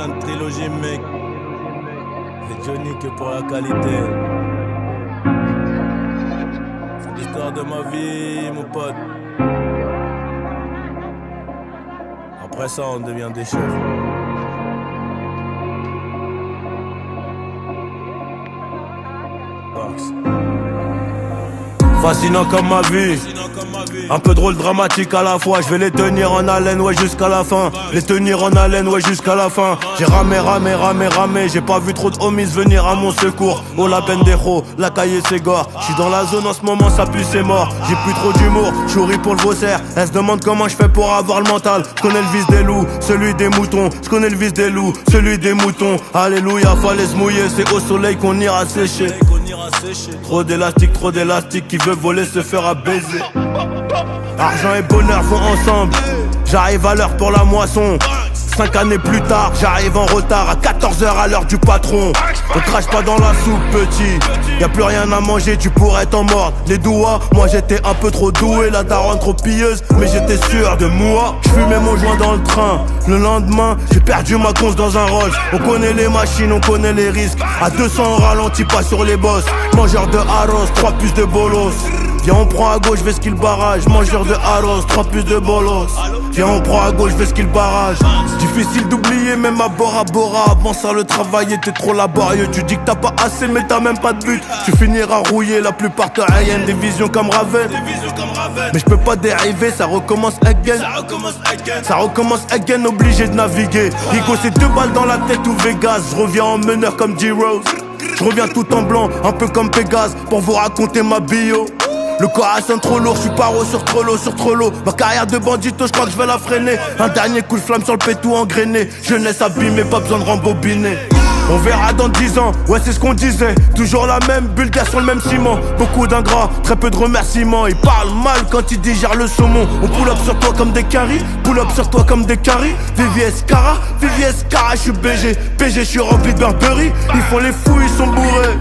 putain de trilogie, mec. Et Johnny que pour la qualité. C'est l'histoire de ma vie, mon pote. Après ça, on devient des chefs. Fascinant comme ma vie, un peu drôle, dramatique à la fois. Je vais les tenir en haleine, ouais, jusqu'à la fin. Les tenir en haleine, ouais, jusqu'à la fin. J'ai ramé, j'ai pas vu trop de homies venir à mon secours. Oh la pendejo, la cahier c'est gore. J'suis dans la zone en ce moment, ça pue, c'est mort. J'ai plus trop d'humour, j'souris pour le vaussaire. Elle se demande comment je fais pour avoir le mental. J'connais le vice des loups, celui des moutons. J'connais le vice des loups, celui des moutons. Alléluia, fallait se mouiller, c'est au soleil qu'on ira sécher. Trop d'élastique, qui veut voler se fera baiser. Argent et bonheur vont ensemble. J'arrive à l'heure pour la moisson. 5 années plus tard, j'arrive en retard à 14h à l'heure du patron. On crache pas dans la soupe, petit. Y'a plus rien à manger, tu pourrais t'en mordre les doigts. Moi j'étais un peu trop doué, la daronne trop pilleuse, mais j'étais sûr de moi. J'fumais mon joint dans le train. Le lendemain, j'ai perdu ma conce dans un Rolls. On connaît les machines, on connaît les risques. À 200 on ralentit pas sur les bosses. Mangeur de arroz, 3 puces de bolos. Viens on prend à gauche, vais-ce qu'il barrage. Mangeur de arroz, 3 puces de bolos. Viens on prend à gauche, vais-ce qu'il barrage. Difficile d'oublier même à Bora Bora. Avant ça le travail était trop laborieux. Tu dis que t'as pas assez mais t'as même pas de but. Tu finiras rouillé, la plupart te haïennent. Des visions comme Raven. Mais je peux pas dériver, ça recommence again. Ça recommence again, obligé de naviguer. Rico c'est 2 balles dans la tête ou Vegas. Je reviens en meneur comme D-Rose. Je reviens tout en blanc, un peu comme Pégase. Pour vous raconter ma bio. Le corps sonne trop lourd, j'suis paro sur Trollo. Ma carrière de bandito, j'crois que j'vais la freiner. Un dernier coup de flamme sur le pétou engrainé. Jeunesse abîmée, pas besoin de rembobiner. On verra dans 10 ans, ouais c'est ce qu'on disait. Toujours la même, bulgare sur le même ciment. Beaucoup d'ingrats, très peu de remerciements. Ils parlent mal quand ils digèrent le saumon. On pull up sur toi comme des caries, pull up sur toi comme des caries. VVS Cara, j'suis BG, j'suis rempli de Burberry. Ils font les fous, ils sont bourrés.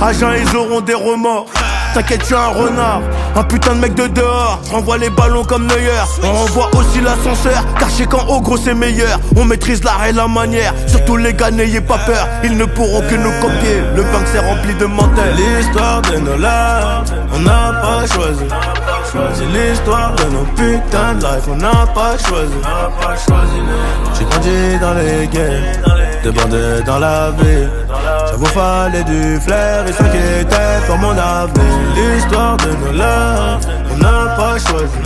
Agents, ils auront des remords. T'inquiète, tu es un renard, un putain de mec de dehors. Renvoie les ballons comme Neuer. On renvoie aussi l'ascenseur, car chez qu'en haut gros c'est meilleur. On maîtrise l'art et la manière. Surtout les gars, n'ayez pas peur, ils ne pourront que nous copier. Le banc c'est rempli de mentales. L'histoire de nos lives, on n'a pas choisi. C'est l'histoire de nos putains de life, on n'a pas choisi. J'ai grandi dans les guerres, de bandés dans la ville. Ça vous fallait du flair, ils s'inquiétaient pour mon avenir. L'histoire de nos lives, on n'a pas choisi.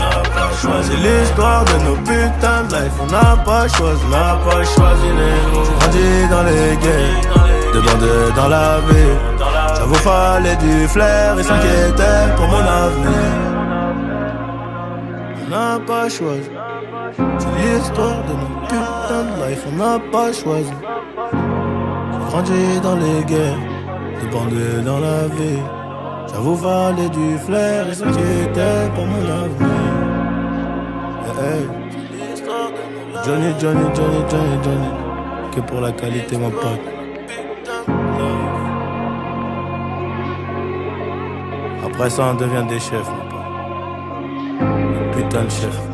C'est l'histoire de nos putains de life, on n'a pas choisi. J'ai grandi dans les guerres, de bandés dans la ville. Ça vous fallait du flair, ils s'inquiétaient pour mon avenir. On n'a pas choisi. C'est l'histoire de nos putains de life, on n'a pas choisi. J'ai grandi dans les guerres, de bandés dans la ville. Ça vous valait du flair, ils s'inquiétaient pour mon avenir. Hey, hey. Johnny. Que pour la qualité, mon pote. Après ça, on devient des chefs, mon pote. Putain de chef.